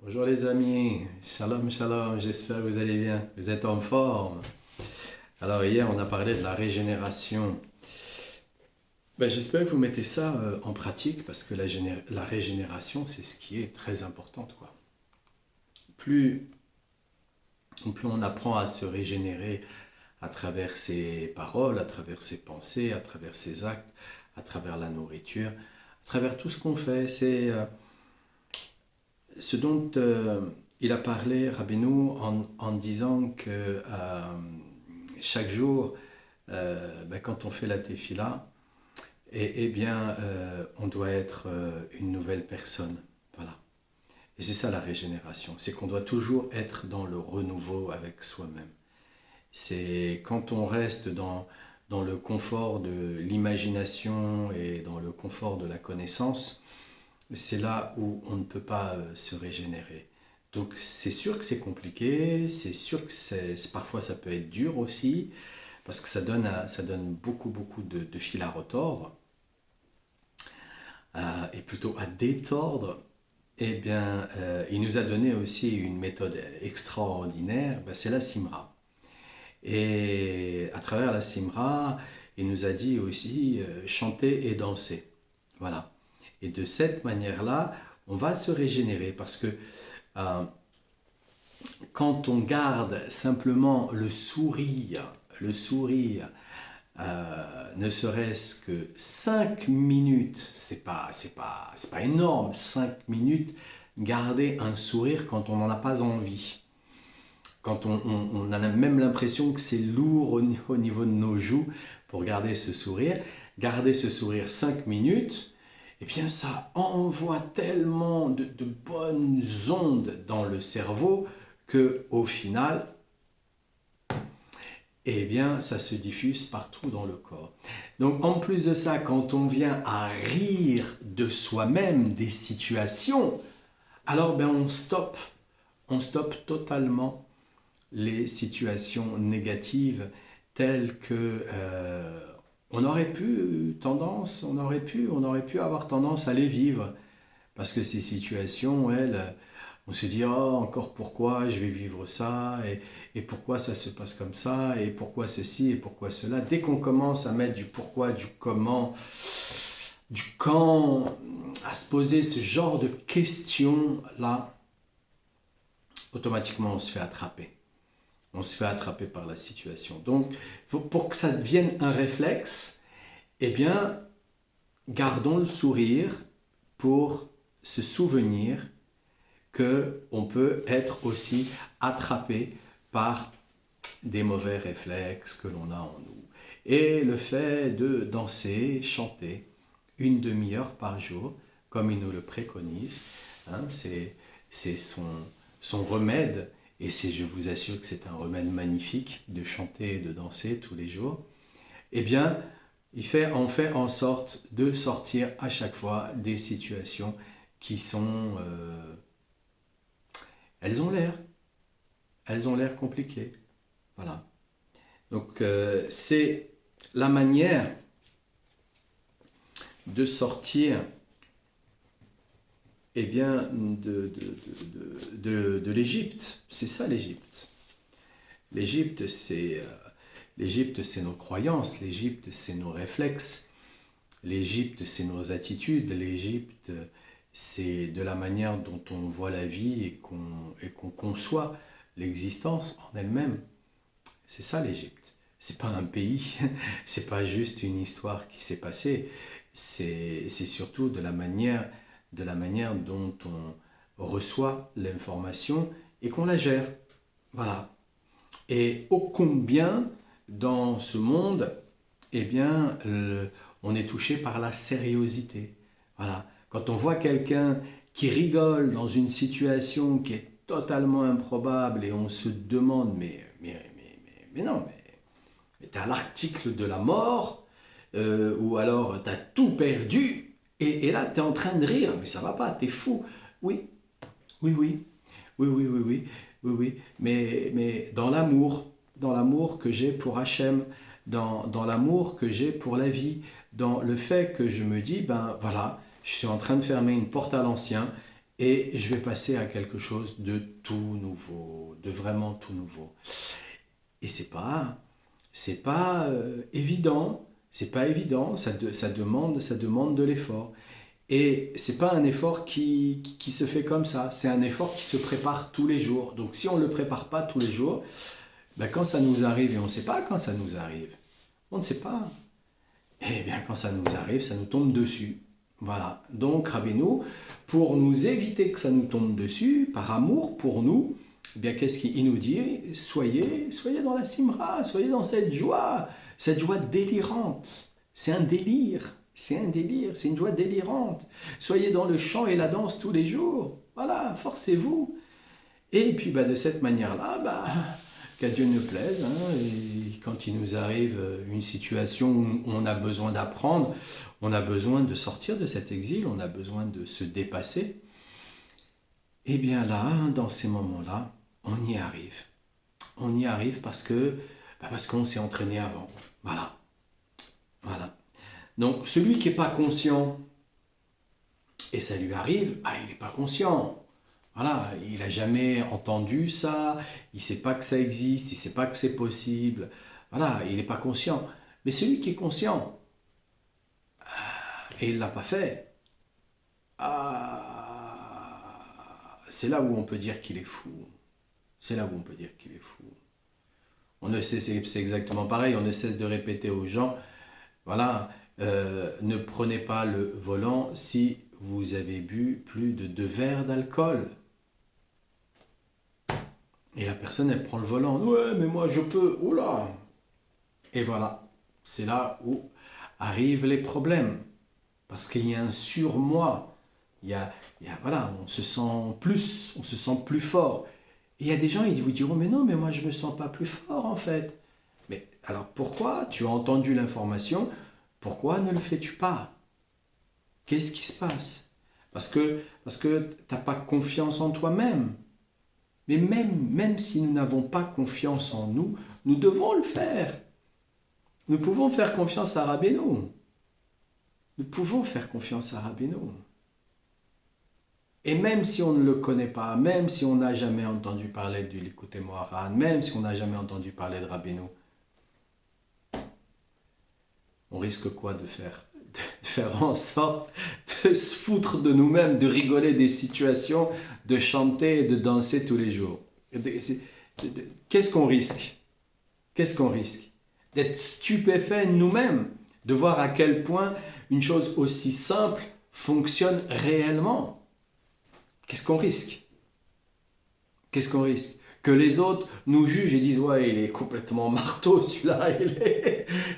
Bonjour les amis, shalom shalom, j'espère que vous allez bien, vous êtes en forme. Alors hier on a parlé de la régénération. J'espère que vous mettez ça en pratique parce que la régénération c'est ce qui est très important, quoi. Plus, plus on apprend à se régénérer à travers ses paroles, à travers ses pensées, à travers ses actes, à travers la nourriture, à travers tout ce qu'on fait, c'est ce dont il a parlé, Rabbeinu, en disant que chaque jour, quand on fait la tefila, on doit être une nouvelle personne. Voilà. Et c'est ça la régénération, c'est qu'on doit toujours être dans le renouveau avec soi-même. C'est quand on reste dans le confort de l'imagination et dans le confort de la connaissance, c'est là où on ne peut pas se régénérer. Donc c'est sûr que c'est compliqué, c'est sûr que parfois ça peut être dur aussi, parce que ça donne beaucoup de fil à retordre, et plutôt à détordre. Il nous a donné aussi une méthode extraordinaire, c'est la Simra. Et à travers la Simra, il nous a dit aussi chanter et danser. Voilà. Et de cette manière-là, on va se régénérer parce que euh, quand on garde simplement le sourire, ne serait-ce que 5 minutes, c'est pas énorme, 5 minutes, garder un sourire quand on n'en a pas envie. Quand on a même l'impression que c'est lourd au niveau de nos joues pour garder ce sourire 5 minutes, eh bien ça envoie tellement de bonnes ondes dans le cerveau que au final, eh bien ça se diffuse partout dans le corps. Donc en plus de ça, quand on vient à rire de soi-même, des situations, alors on stoppe totalement les situations négatives telles que on aurait pu avoir tendance à les vivre, parce que ces situations, on se dit encore pourquoi je vais vivre ça, et pourquoi ça se passe comme ça, et pourquoi ceci et pourquoi cela. Dès qu'on commence à mettre du pourquoi, du comment, du quand, à se poser ce genre de questions là, automatiquement on se fait attraper. On se fait attraper par la situation. Donc, pour que ça devienne un réflexe, gardons le sourire pour se souvenir qu'on peut être aussi attrapé par des mauvais réflexes que l'on a en nous. Et le fait de danser, chanter une demi-heure par jour, comme il nous le préconise, c'est son remède. Et je vous assure que c'est un remède magnifique de chanter et de danser tous les jours. On fait en sorte de sortir à chaque fois des situations qui sont... elles ont l'air compliquées. Voilà. Donc c'est la manière de sortir de l'Égypte. C'est ça l'Égypte. L'Égypte, c'est nos croyances. L'Égypte, c'est nos réflexes. L'Égypte, c'est nos attitudes. L'Égypte, c'est de la manière dont on voit la vie et qu'on conçoit l'existence en elle-même. C'est ça l'Égypte. C'est pas un pays. C'est pas juste une histoire qui s'est passée. C'est surtout de la manière dont on reçoit l'information et qu'on la gère. Voilà. Et ô combien dans ce monde, on est touché par la sériosité. Voilà. Quand on voit quelqu'un qui rigole dans une situation qui est totalement improbable et on se demande, mais non, mais t'es à l'article de la mort, ou alors t'as tout perdu, et là t'es en train de rire, mais ça va pas, t'es fou. Oui, mais dans l'amour que j'ai pour Hachem, dans l'amour que j'ai pour la vie, dans le fait que je me dis, voilà, je suis en train de fermer une porte à l'ancien, et je vais passer à quelque chose de tout nouveau, de vraiment tout nouveau. Et c'est pas évident, c'est pas évident, ça demande de l'effort. Et c'est pas un effort qui se fait comme ça, c'est un effort qui se prépare tous les jours. Donc si on ne le prépare pas tous les jours, ben quand ça nous arrive, et on ne sait pas quand ça nous arrive, on ne sait pas. Eh bien quand ça nous arrive, ça nous tombe dessus. Voilà. Donc Rabbeinu, pour nous éviter que ça nous tombe dessus, par amour pour nous, eh bien qu'est-ce qu'il nous dit? Soyez dans la simra, soyez dans cette joie délirante. C'est un délire. C'est un délire, c'est une joie délirante. Soyez dans le chant et la danse tous les jours. Voilà, forcez-vous. Et puis de cette manière-là, qu'à Dieu ne plaise, hein, et quand il nous arrive une situation où on a besoin d'apprendre, on a besoin de sortir de cet exil, on a besoin de se dépasser, et bien là, dans ces moments-là, on y arrive. On y arrive parce qu'on s'est entraîné avant. Voilà. Voilà. Donc, celui qui n'est pas conscient, et ça lui arrive, il n'est pas conscient. Voilà, il n'a jamais entendu ça, il ne sait pas que ça existe, il ne sait pas que c'est possible. Voilà, il n'est pas conscient. Mais celui qui est conscient, et il ne l'a pas fait, c'est là où on peut dire qu'il est fou. C'est là où on peut dire qu'il est fou. C'est exactement pareil, on ne cesse de répéter aux gens, voilà, ne prenez pas le volant si vous avez bu plus de 2 verres d'alcool. Et la personne, elle prend le volant. Ouais, mais moi, je peux. Oula. Et voilà. C'est là où arrivent les problèmes. Parce qu'il y a un surmoi. Voilà, on se sent plus fort. Et il y a des gens, ils vous diront, mais non, mais moi, je ne me sens pas plus fort, en fait. Mais alors, pourquoi tu as entendu l'information? Pourquoi ne le fais-tu pas? Qu'est-ce qui se passe? Parce que tu n'as pas confiance en toi-même. Mais même si nous n'avons pas confiance en nous, nous devons le faire. Nous pouvons faire confiance à Rabbeinu. Nous pouvons faire confiance à Rabbeinu. Et même si on ne le connaît pas, même si on n'a jamais entendu parler du Likutei Moharan, même si on n'a jamais entendu parler de Rabbeinu, on risque quoi de faire? De faire en sorte de se foutre de nous-mêmes, de rigoler des situations, de chanter et de danser tous les jours. Qu'est-ce qu'on risque? Qu'est-ce qu'on risque? D'être stupéfait nous-mêmes, de voir à quel point une chose aussi simple fonctionne réellement. Qu'est-ce qu'on risque? Qu'est-ce qu'on risque? Que les autres nous jugent et disent « Ouais, il est complètement marteau celui-là,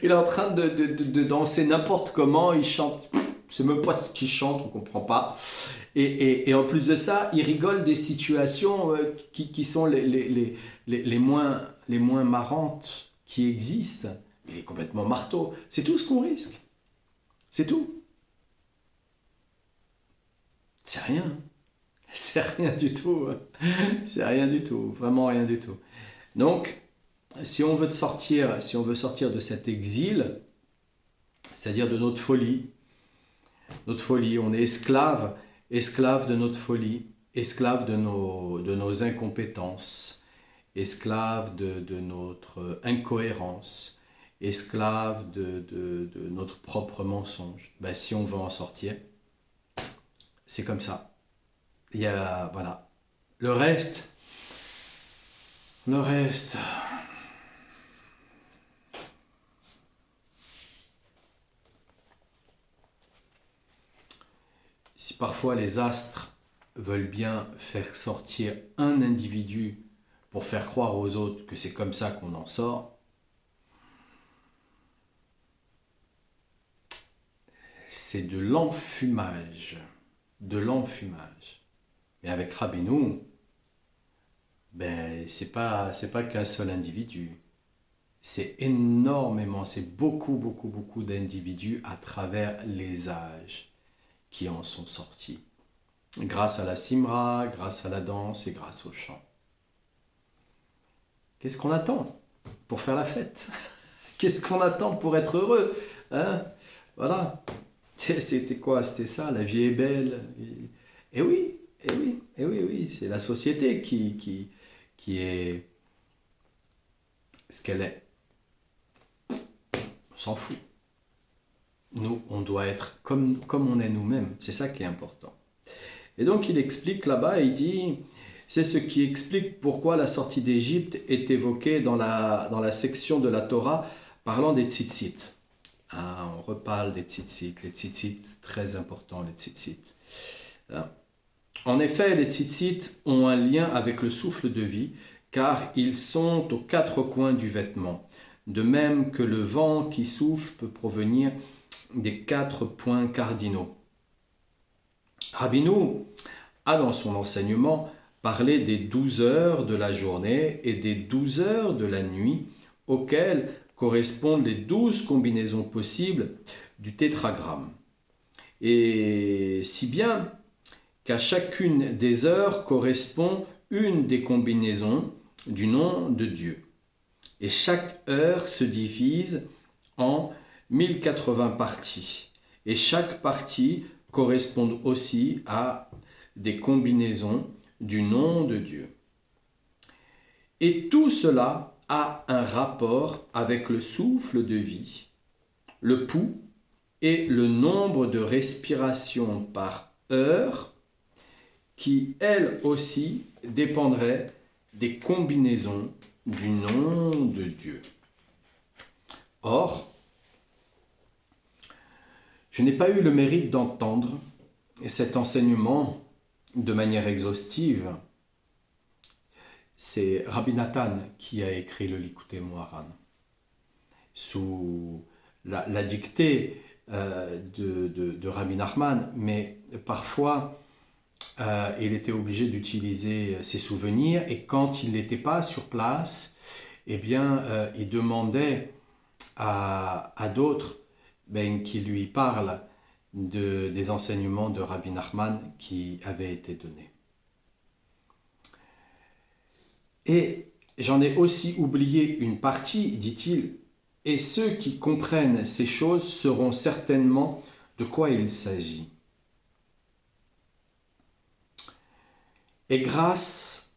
il est en train de danser n'importe comment, il chante, c'est même pas ce qu'il chante, on ne comprend pas. » Et en plus de ça, il rigole des situations qui sont les moins marrantes qui existent. Il est complètement marteau. C'est tout ce qu'on risque. C'est tout. C'est rien. C'est rien du tout. C'est rien du tout. Vraiment rien du tout. Donc, si on veut sortir de cet exil, c'est-à-dire de notre folie, on est esclave de notre folie, esclave de nos incompétences, esclave de notre incohérence, esclave de notre propre mensonge. Si on veut en sortir, c'est comme ça. Voilà. Le reste, si parfois les astres veulent bien faire sortir un individu pour faire croire aux autres que c'est comme ça qu'on en sort, c'est de l'enfumage. De l'enfumage. Mais avec Rabbeinu, c'est pas qu'un seul individu. C'est énormément, c'est beaucoup d'individus à travers les âges qui en sont sortis. Grâce à la simra, grâce à la danse et grâce au chant. Qu'est-ce qu'on attend pour faire la fête? Qu'est-ce qu'on attend pour être heureux? Voilà. C'était quoi? C'était ça, la vie est belle. Et oui, et oui, oui, c'est la société qui est ce qu'elle est. On s'en fout. Nous, on doit être comme on est nous-mêmes. C'est ça qui est important. Et donc, il explique là-bas, il dit, c'est ce qui explique pourquoi la sortie d'Égypte est évoquée dans la section de la Torah parlant des tzitzit. Ah, on reparle des tzitzit. Les tzitzit, très important, les tzitzit. Ah. En effet, les tzitzit ont un lien avec le souffle de vie, car ils sont aux quatre coins du vêtement. De même que le vent qui souffle peut provenir des 4 points cardinaux. Rabbeinu a dans son enseignement parlé des 12 heures de la journée et des 12 heures de la nuit auxquelles correspondent les 12 combinaisons possibles du tétragramme. Et si bien qu'à chacune des heures correspond une des combinaisons du nom de Dieu. Et chaque heure se divise en 1080 parties. Et chaque partie correspond aussi à des combinaisons du nom de Dieu. Et tout cela a un rapport avec le souffle de vie, le pouls et le nombre de respirations par heure qui, elles aussi, dépendraient des combinaisons du nom de Dieu. Or, je n'ai pas eu le mérite d'entendre cet enseignement de manière exhaustive. C'est Rabbi Nathan qui a écrit le Likutei Moharan sous la dictée de Rabbi Nachman, mais parfois il était obligé d'utiliser ses souvenirs, et quand il n'était pas sur place, eh bien, il demandait à d'autres qui lui parlent des enseignements de Rabbi Nachman qui avaient été donnés. Et j'en ai aussi oublié une partie, dit-il, et ceux qui comprennent ces choses sauront certainement de quoi il s'agit. Et grâce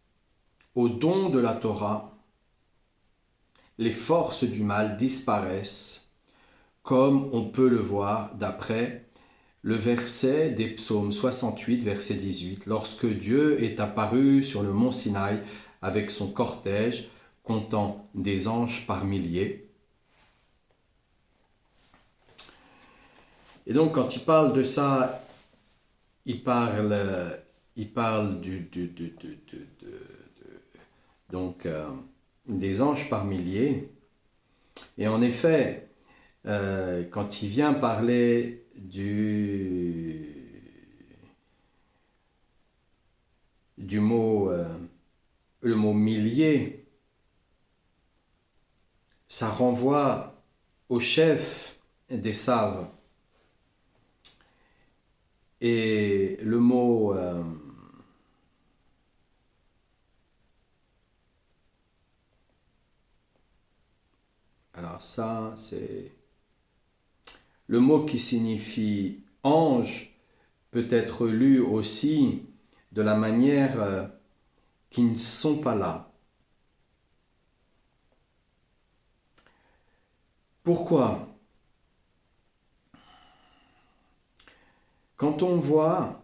au don de la Torah, les forces du mal disparaissent, comme on peut le voir d'après le verset des psaumes 68, verset 18, lorsque Dieu est apparu sur le mont Sinaï avec son cortège, comptant des anges par milliers. Et donc, quand il parle de ça, il parle des anges par milliers. Et en effet, quand il vient parler du mot, le mot millier, ça renvoie au chef des saves. Et le mot alors ça, c'est le mot qui signifie ange, peut être lu aussi de la manière qui ne sont pas là. Pourquoi? Quand on voit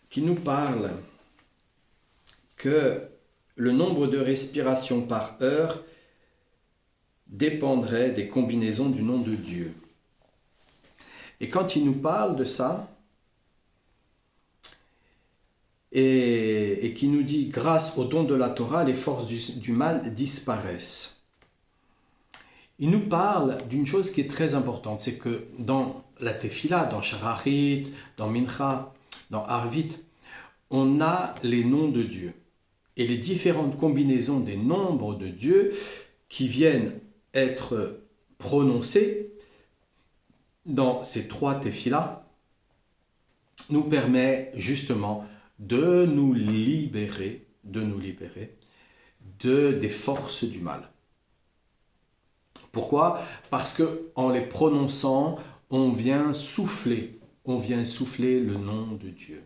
qu'il nous parle que le nombre de respirations par heure dépendrait des combinaisons du nom de Dieu. Et quand il nous parle de ça, et qui nous dit, grâce au don de la Torah, les forces du mal disparaissent. Il nous parle d'une chose qui est très importante, c'est que dans la Tefila, dans Shararit, dans Mincha, dans Arvit, on a les noms de Dieu. Et les différentes combinaisons des nombres de Dieu qui viennent être prononcés dans ces 3 Tefila nous permet justement de nous libérer des forces du mal. Pourquoi? Parce que en les prononçant, on vient souffler le nom de Dieu.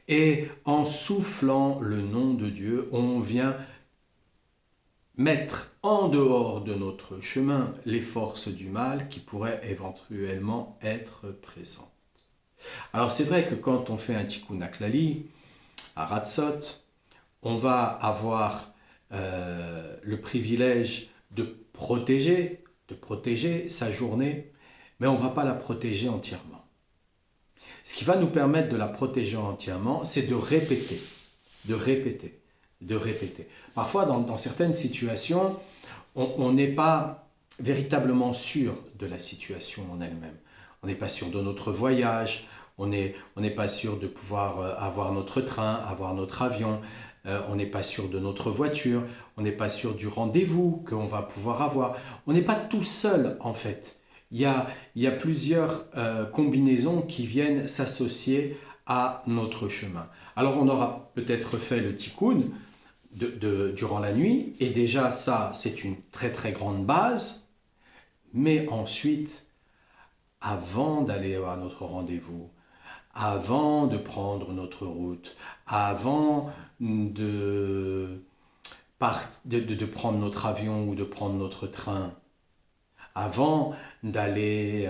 Et en soufflant le nom de Dieu, on vient mettre en dehors de notre chemin les forces du mal qui pourraient éventuellement être présentes. Alors c'est vrai que quand on fait un tikkun haklali, à Ratzot, on va avoir le privilège de protéger sa journée, mais on ne va pas la protéger entièrement. Ce qui va nous permettre de la protéger entièrement, c'est de répéter, de répéter, de répéter. Parfois, dans certaines situations, on n'est pas véritablement sûr de la situation en elle-même. On n'est pas sûr de notre voyage, on n'est pas sûr de pouvoir avoir notre train, avoir notre avion, on n'est pas sûr de notre voiture, on n'est pas sûr du rendez-vous qu'on va pouvoir avoir. On n'est pas tout seul en fait. Il y a plusieurs combinaisons qui viennent s'associer à notre chemin. Alors on aura peut-être fait le tikkun durant la nuit, et déjà ça c'est une très très grande base, mais ensuite, avant d'aller à notre rendez-vous, avant de prendre notre route, avant de prendre notre avion ou de prendre notre train, avant d'aller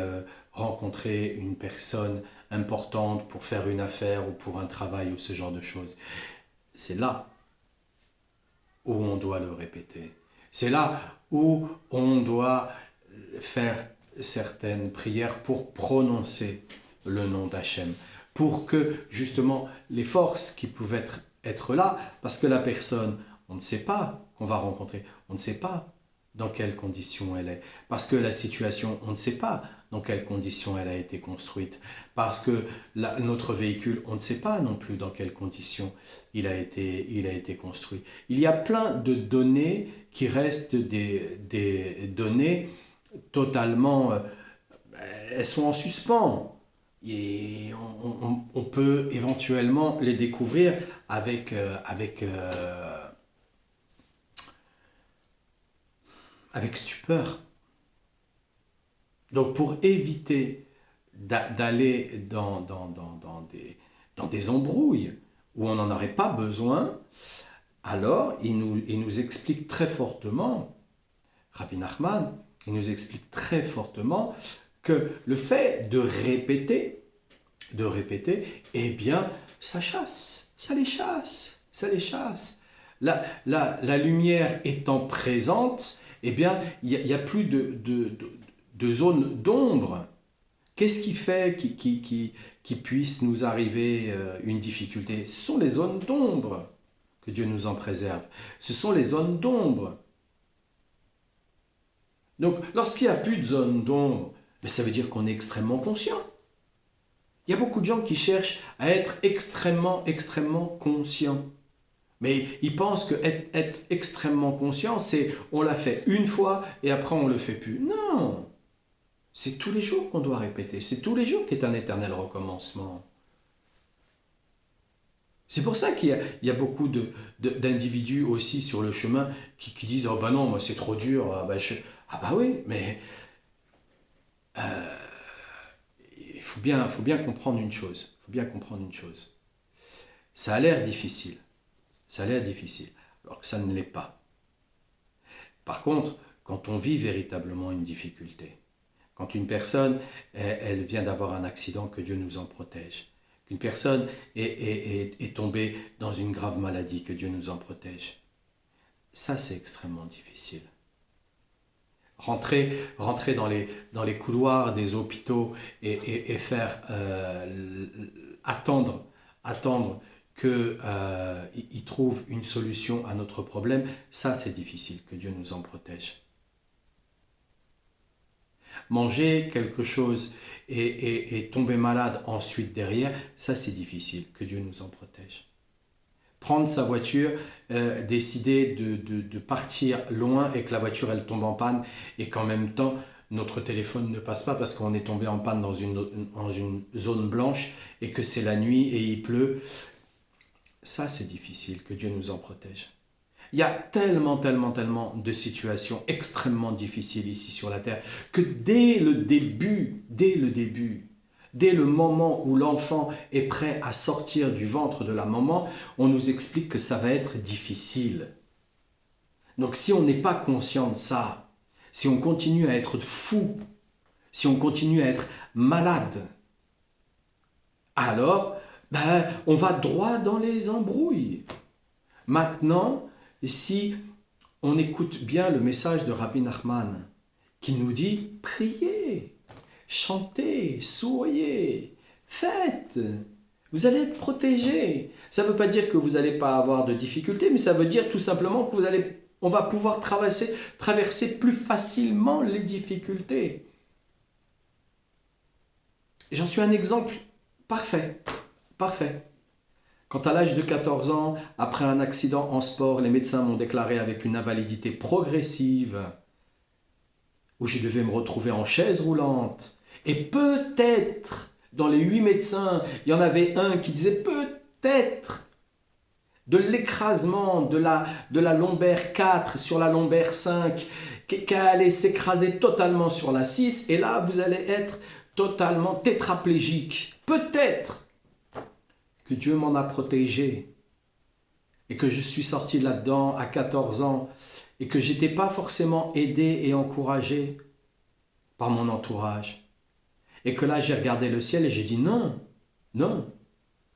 rencontrer une personne importante pour faire une affaire ou pour un travail ou ce genre de choses. C'est là où on doit le répéter. C'est là où on doit faire certaines prières pour prononcer le nom d'Hachem, pour que justement les forces qui pouvaient être là, parce que la personne, on ne sait pas qu'on va rencontrer, on ne sait pas dans quelles conditions elle est, parce que la situation, on ne sait pas dans quelles conditions elle a été construite, parce que notre véhicule, on ne sait pas non plus dans quelles conditions il a été construit. Il y a plein de données qui restent des données totalement, elles sont en suspens. Et on peut éventuellement les découvrir avec stupeur. Donc pour éviter d'aller dans des embrouilles où on n'en aurait pas besoin, alors il nous explique très fortement, Rabbi Nachman, il nous explique très fortement que le fait de répéter, eh bien, ça chasse, ça les chasse, ça les chasse. La lumière étant présente, eh bien, il n'y a plus de zone d'ombre. Qu'est-ce qui fait qu'il puisse nous arriver une difficulté? Ce sont les zones d'ombre, que Dieu nous en préserve. Ce sont les zones d'ombre. Donc, lorsqu'il n'y a plus de zone d'ombre, ça veut dire qu'on est extrêmement conscient. Il y a beaucoup de gens qui cherchent à être extrêmement, extrêmement conscients. Mais ils pensent que être extrêmement conscient, c'est on l'a fait une fois et après on ne le fait plus. Non! C'est tous les jours qu'on doit répéter. C'est tous les jours qu'est un éternel recommencement. C'est pour ça qu'il y a beaucoup d'individus aussi sur le chemin qui disent « Oh ben non, moi c'est trop dur. Ah bah oui, mais il faut bien comprendre une chose. Il faut bien comprendre une chose. Ça a l'air difficile. Ça a l'air difficile, alors que ça ne l'est pas. Par contre, quand on vit véritablement une difficulté, quand une personne, elle vient d'avoir un accident, que Dieu nous en protège, qu'une personne est tombée dans une grave maladie, que Dieu nous en protège, ça c'est extrêmement difficile. Rentrer dans les couloirs des hôpitaux et faire attendre qu'il trouve une solution à notre problème, ça c'est difficile, que Dieu nous en protège. Manger quelque chose et tomber malade ensuite derrière, ça c'est difficile, que Dieu nous en protège. Prendre sa voiture, décider de partir loin et que la voiture elle tombe en panne et qu'en même temps notre téléphone ne passe pas parce qu'on est tombé en panne dans une zone blanche et que c'est la nuit et il pleut, ça c'est difficile, que Dieu nous en protège. Il y a tellement de situations extrêmement difficiles ici sur la terre que dès le début, dès le moment où l'enfant est prêt à sortir du ventre de la maman, on nous explique que ça va être difficile. Donc si on n'est pas conscient de ça, si on continue à être fou, si on continue à être malade, alors on va droit dans les embrouilles. Maintenant, si on écoute bien le message de Rabbi Nachman, qui nous dit « Priez, chantez, souriez, faites, vous allez être protégés ». Ça ne veut pas dire que vous n'allez pas avoir de difficultés, mais ça veut dire tout simplement que on va pouvoir traverser plus facilement les difficultés. Et j'en suis un exemple parfait. Quand à l'âge de 14 ans, après un accident en sport, les médecins m'ont déclaré avec une invalidité progressive, où je devais me retrouver en chaise roulante. Et peut-être, dans les 8 médecins, il y en avait un qui disait peut-être de l'écrasement de la lombaire 4 sur la lombaire 5, qui allait s'écraser totalement sur la 6, et là, vous allez être totalement tétraplégique. Peut-être que Dieu m'en a protégé et que je suis sorti là-dedans à 14 ans et que je n'étais pas forcément aidé et encouragé par mon entourage. Et que là, j'ai regardé le ciel et j'ai dit non,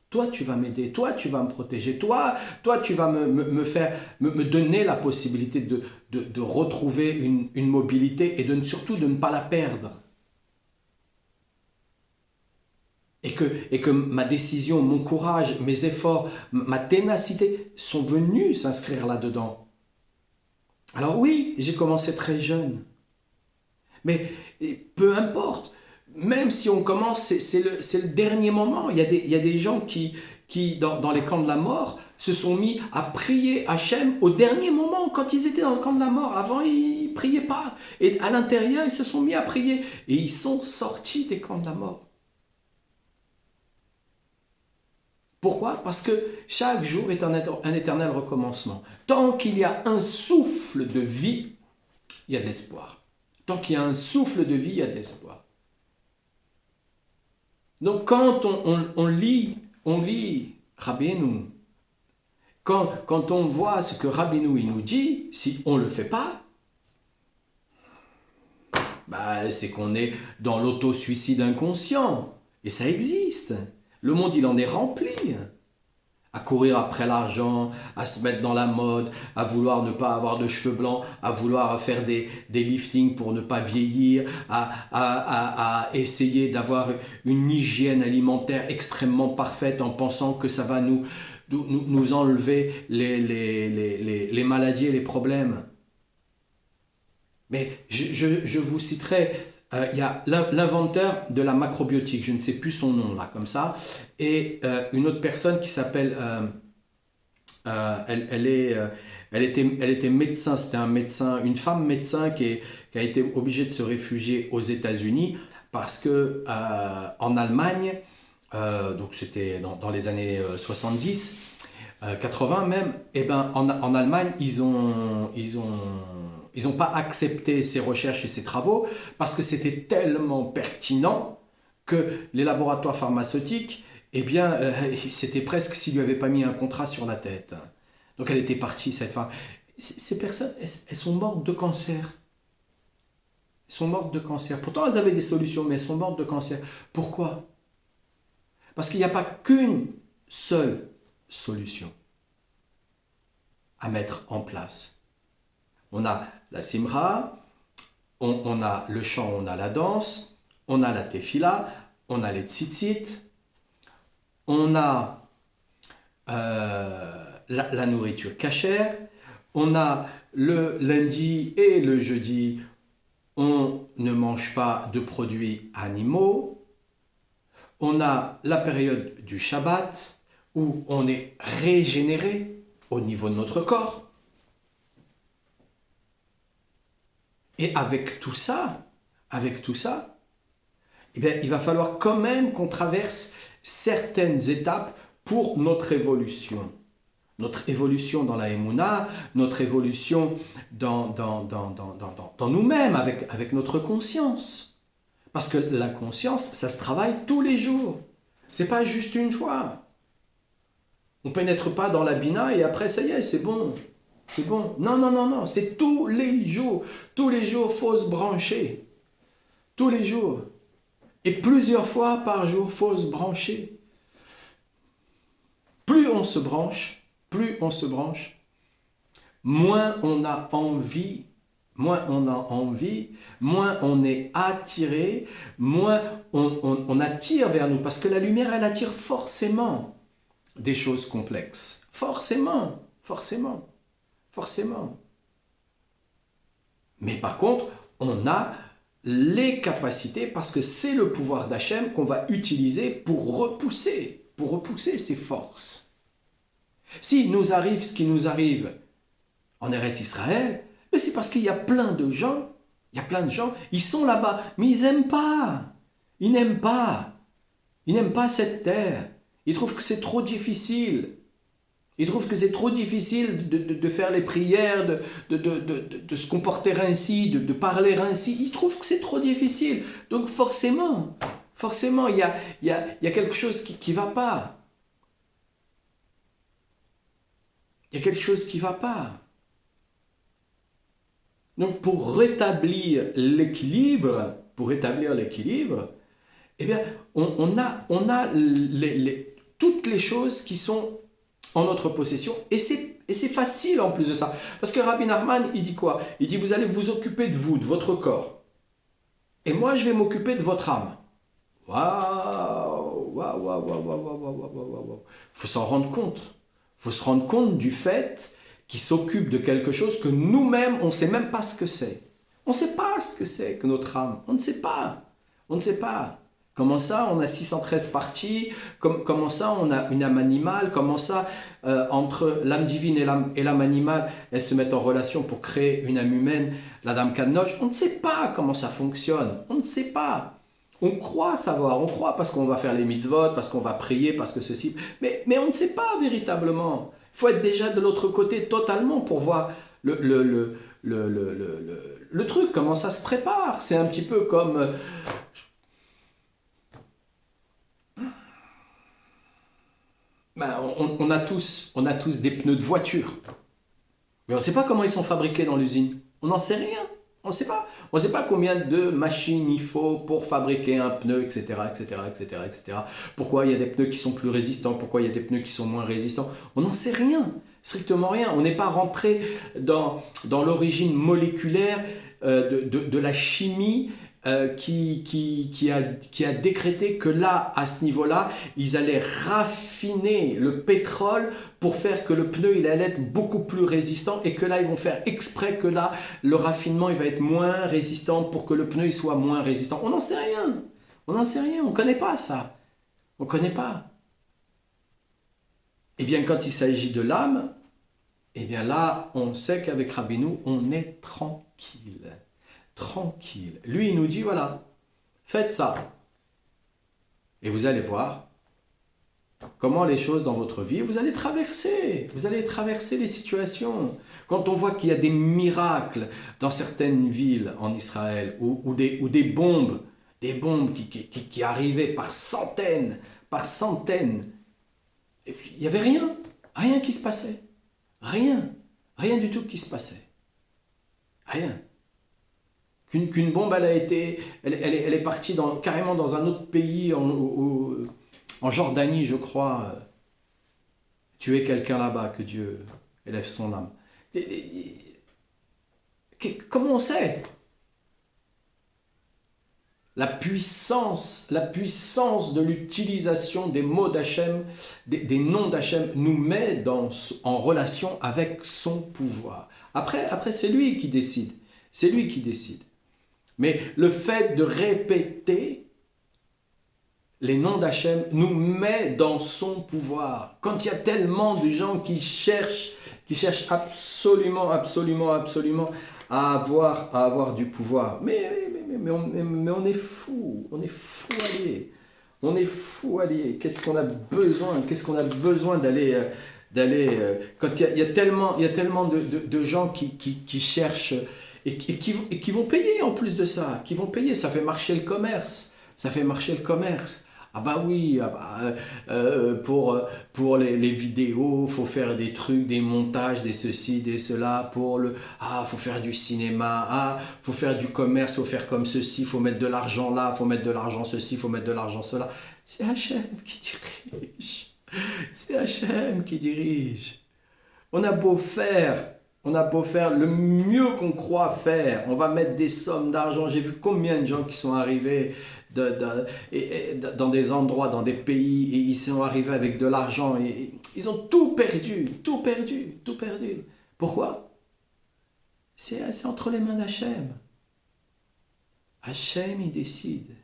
toi tu vas m'aider, toi tu vas me protéger, toi tu vas me donner la possibilité de retrouver une mobilité et surtout de ne pas la perdre. Et que ma décision, mon courage, mes efforts, ma ténacité sont venus s'inscrire là-dedans. Alors oui, j'ai commencé très jeune. Mais peu importe, même si on commence, c'est le dernier moment. Il y a des gens qui dans les camps de la mort, se sont mis à prier Hachem au dernier moment, quand ils étaient dans le camp de la mort. Avant, ils ne priaient pas. Et à l'intérieur, ils se sont mis à prier. Et ils sont sortis des camps de la mort. Pourquoi? Parce que chaque jour est un éternel recommencement. Tant qu'il y a un souffle de vie, il y a de l'espoir. Tant qu'il y a un souffle de vie, il y a de l'espoir. Donc quand on lit Rabbeinu, quand on voit ce que Rabbeinu il nous dit, si on ne le fait pas, c'est qu'on est dans l'auto-suicide inconscient. Et ça existe. Le monde, il en est rempli. À courir après l'argent, à se mettre dans la mode, à vouloir ne pas avoir de cheveux blancs, à vouloir faire des liftings pour ne pas vieillir, à essayer d'avoir une hygiène alimentaire extrêmement parfaite en pensant que ça va nous enlever les maladies et les problèmes. Mais je vous citerai, il y a l'inventeur de la macrobiotique, je ne sais plus son nom là, comme ça, et une autre personne qui s'appelle, elle était médecin, c'était une femme médecin qui a été obligée de se réfugier aux États-Unis parce que en Allemagne, donc c'était dans les années 70, 80 même, en Allemagne, ils n'ont pas accepté ses recherches et ses travaux parce que c'était tellement pertinent que les laboratoires pharmaceutiques, c'était presque s'ils ne lui avaient pas mis un contrat sur la tête. Donc elle était partie, cette femme. Ces personnes, elles sont mortes de cancer. Elles sont mortes de cancer. Pourtant, elles avaient des solutions, mais elles sont mortes de cancer. Pourquoi? Parce qu'il n'y a pas qu'une seule solution à mettre en place. On a la simra, on a le chant, on a la danse, on a la tefila, on a les tzitzit, on a la nourriture cachère, on a le lundi et le jeudi, on ne mange pas de produits animaux, on a la période du Shabbat où on est régénéré au niveau de notre corps. Et avec tout ça, il va falloir quand même qu'on traverse certaines étapes pour notre évolution. Notre évolution dans la Emouna, notre évolution dans nous-mêmes, avec notre conscience. Parce que la conscience, ça se travaille tous les jours. C'est pas juste une fois. On ne pénètre pas dans la bina et après, ça y est, c'est bon. C'est bon. Non, non, non, non. C'est tous les jours. Tous les jours, il faut se brancher. Tous les jours. Et plusieurs fois par jour, il faut se brancher. Plus on se branche, moins on a envie, moins on est attiré, moins on attire vers nous. Parce que la lumière, elle attire forcément des choses complexes. Forcément. Mais par contre, on a les capacités, parce que c'est le pouvoir d'Hachem qu'on va utiliser pour repousser ces forces. S'il nous arrive ce qui nous arrive en Eretz Israël, mais c'est parce qu'il y a plein de gens, ils sont là-bas, mais ils n'aiment pas. Ils n'aiment pas cette terre. Ils trouvent que c'est trop difficile. Ils trouvent que c'est trop difficile de faire les prières, de se comporter ainsi, de parler ainsi. Ils trouvent que c'est trop difficile. Donc forcément, il y a quelque chose qui ne va pas. Il y a quelque chose qui ne va pas. Donc pour rétablir l'équilibre, eh bien, on a toutes les choses qui sont en notre possession, et c'est facile en plus de ça. Parce que Rabbi Nachman, il dit quoi? Il dit, vous allez vous occuper de vous, de votre corps. Et moi, je vais m'occuper de votre âme. Waouh. Faut s'en rendre compte. Faut se rendre compte du fait qu'il s'occupe de quelque chose que nous-mêmes, on ne sait même pas ce que c'est. On ne sait pas ce que c'est que notre âme. On ne sait pas. Comment ça, on a 613 parties? Comment ça, on a une âme animale? Comment ça, entre l'âme divine et l'âme animale, elles se mettent en relation pour créer une âme humaine, la Dame Kadnosh? On ne sait pas comment ça fonctionne. On ne sait pas. On croit savoir, on croit parce qu'on va faire les mitzvot, parce qu'on va prier, parce que ceci. Mais on ne sait pas véritablement. Il faut être déjà de l'autre côté totalement pour voir le truc, comment ça se prépare. C'est un petit peu comme... on a tous des pneus de voiture. Mais on ne sait pas comment ils sont fabriqués dans l'usine. On n'en sait rien. On ne sait pas. On ne sait pas combien de machines il faut pour fabriquer un pneu, etc. Pourquoi il y a des pneus qui sont plus résistants, pourquoi il y a des pneus qui sont moins résistants. On n'en sait rien. Strictement rien. On n'est pas rentré dans l'origine moléculaire de la chimie qui a décrété que là, à ce niveau-là, ils allaient raffiner le pétrole pour faire que le pneu il allait être beaucoup plus résistant, et que là, ils vont faire exprès que là, le raffinement il va être moins résistant pour que le pneu il soit moins résistant. On n'en sait rien. On ne connaît pas ça. On ne connaît pas. Eh bien, quand il s'agit de l'âme, eh bien là, on sait qu'avec Rabbeinu, on est tranquille. Lui, il nous dit, voilà, faites ça. Et vous allez voir comment les choses dans votre vie, vous allez traverser les situations. Quand on voit qu'il y a des miracles dans certaines villes en Israël, ou des bombes qui arrivaient par centaines, et puis il n'y avait rien qui se passait. Rien du tout qui se passait. Rien. Qu'une bombe, elle est partie carrément dans un autre pays, en Jordanie, je crois, tuer quelqu'un là-bas, que Dieu élève son âme. Comment on sait? La puissance de l'utilisation des mots d'Hachem, des noms d'Hachem, nous met en relation avec son pouvoir. Après c'est lui qui décide. Mais le fait de répéter les noms d'Hachem nous met dans son pouvoir. Quand il y a tellement de gens qui cherchent absolument à avoir du pouvoir. Mais on est fou alliés. Qu'est-ce qu'on a besoin d'aller quand il y a tellement de gens qui cherchent et qui vont payer en plus de ça, qui vont payer, ça fait marcher le commerce, ça fait marcher le commerce. Ah bah oui, ah bah, pour les vidéos, faut faire des trucs, des montages, des ceci, des cela, faut faire du cinéma, faut faire du commerce, faut faire comme ceci, faut mettre de l'argent là, faut mettre de l'argent ceci, faut mettre de l'argent cela. C'est H&M qui dirige, c'est H&M qui dirige. On a beau faire, on a beau faire le mieux qu'on croit faire, on va mettre des sommes d'argent. J'ai vu combien de gens qui sont arrivés dans des endroits, dans des pays, et ils sont arrivés avec de l'argent, et ils ont tout perdu, tout perdu, tout perdu. Pourquoi? C'est entre les mains d'Hachem. Hachem, il décide.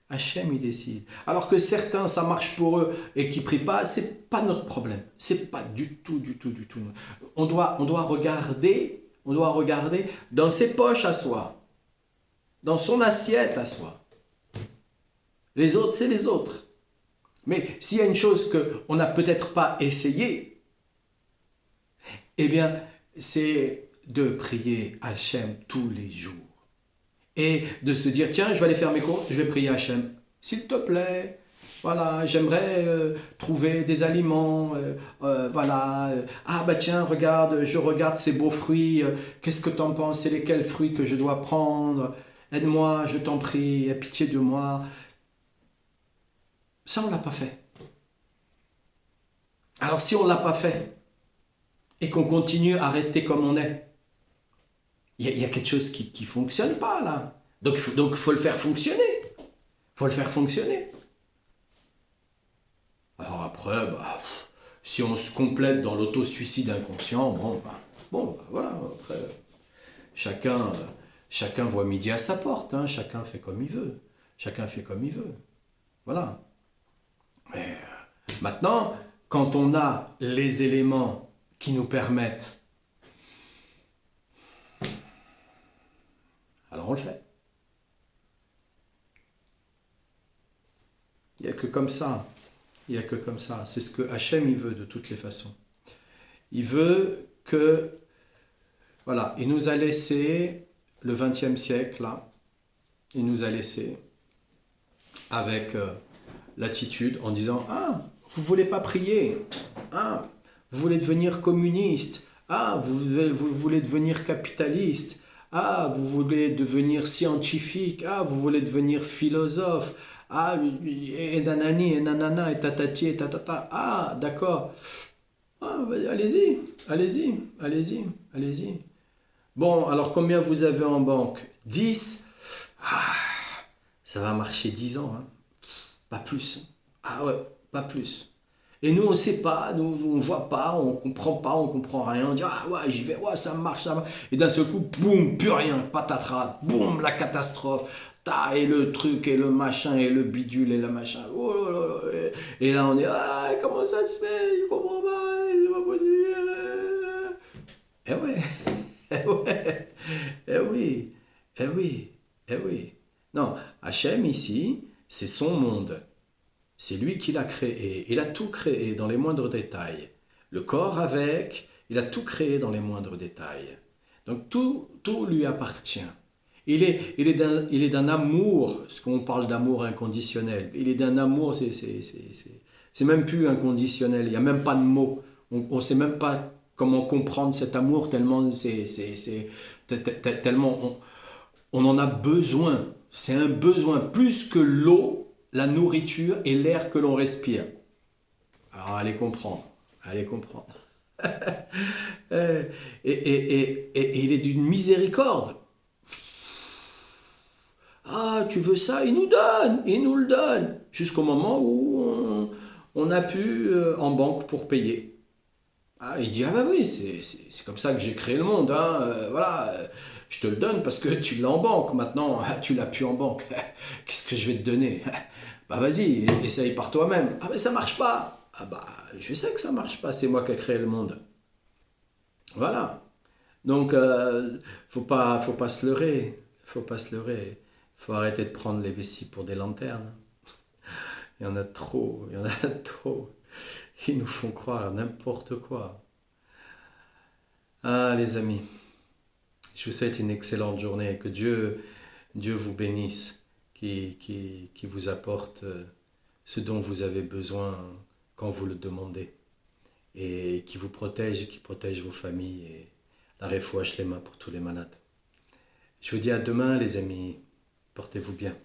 Hachem, il décide. Alors que certains, ça marche pour eux et qui prient pas, c'est pas notre problème. C'est pas du tout, du tout, du tout. On doit regarder dans ses poches à soi, dans son assiette à soi. Les autres, c'est les autres. Mais s'il y a une chose qu'on n'a peut-être pas essayé, eh bien, c'est de prier Hachem tous les jours. Et de se dire, tiens, je vais aller faire mes courses, je vais prier Hachem. S'il te plaît, voilà, j'aimerais trouver des aliments, voilà. Ah bah tiens, regarde, je regarde ces beaux fruits, qu'est-ce que tu en penses? C'est lesquels fruits que je dois prendre? Aide-moi, je t'en prie, aie pitié de moi. Ça, on ne l'a pas fait. Alors si on ne l'a pas fait, et qu'on continue à rester comme on est, il y a quelque chose qui ne fonctionne pas là. Donc il faut le faire fonctionner. Il faut le faire fonctionner. Alors après, si on se complète dans l'auto-suicide inconscient, voilà. Après, chacun voit midi à sa porte. Hein, chacun fait comme il veut. Chacun fait comme il veut. Voilà. Mais maintenant, quand on a les éléments qui nous permettent, alors on le fait. Il n'y a que comme ça. Il n'y a que comme ça. C'est ce que Hachem il veut de toutes les façons. Il veut que, voilà, il nous a laissé le XXe siècle, là, il nous a laissé avec l'attitude en disant, ah, vous ne voulez pas prier, ah, vous voulez devenir communiste, ah, vous voulez devenir capitaliste, ah, vous voulez devenir scientifique, ah, vous voulez devenir philosophe, ah, et nanani, et nanana, et tatati, et tatata, ah, d'accord, ah, allez-y, allez-y, allez-y, allez-y. Bon, alors combien vous avez en banque? 10? Ah, ça va marcher 10 ans, hein. Pas plus. Ah ouais, pas plus. Et nous, on ne sait pas, nous, on ne voit pas, on ne comprend rien. On dit, ah ouais, j'y vais, ouais, ça marche, ça marche. Et d'un seul coup, boum, plus rien, patatras, boum, la catastrophe. Et le truc, et le machin, et le bidule, et le machin. Oh là là, et là, on est, ah, comment ça se fait? Je comprends pas, c'est pas possible. Eh ouais, eh ouais, eh oui, eh oui, eh oui. Non, Hachem ici, c'est son monde. C'est lui qui l'a créé. Il a tout créé dans les moindres détails. Le corps avec, il a tout créé dans les moindres détails. Donc tout lui appartient. Il est d'un amour, ce qu'on parle d'amour inconditionnel. Il est d'un amour, c'est même plus inconditionnel. Il n'y a même pas de mots. On ne sait même pas comment comprendre cet amour tellement tellement on en a besoin. C'est un besoin plus que l'eau, la nourriture et l'air que l'on respire. Alors allez comprendre, allez comprendre. Et il est d'une miséricorde. Ah, tu veux ça? Il nous le donne, jusqu'au moment où on a pu en banque pour payer. Ah, il dit, ah bah oui, c'est comme ça que j'ai créé le monde, hein, voilà, je te le donne parce que tu l'as en banque, maintenant, tu l'as plus en banque, qu'est-ce que je vais te donner? Bah vas-y, essaye par toi-même. Ah mais ça marche pas. Ah bah, je sais que ça marche pas, c'est moi qui ai créé le monde. Voilà. Donc, faut pas se leurrer, faut pas se leurrer. Faut arrêter de prendre les vessies pour des lanternes. Il y en a trop, il y en a trop. Ils nous font croire n'importe quoi. Ah les amis, Je vous souhaite une excellente journée. Que Dieu vous bénisse, qui vous apporte ce dont vous avez besoin quand vous le demandez. Et qui vous protège et qui protège vos familles. Et la refouach les mains pour tous les malades. Je vous dis à demain, les amis. Portez-vous bien.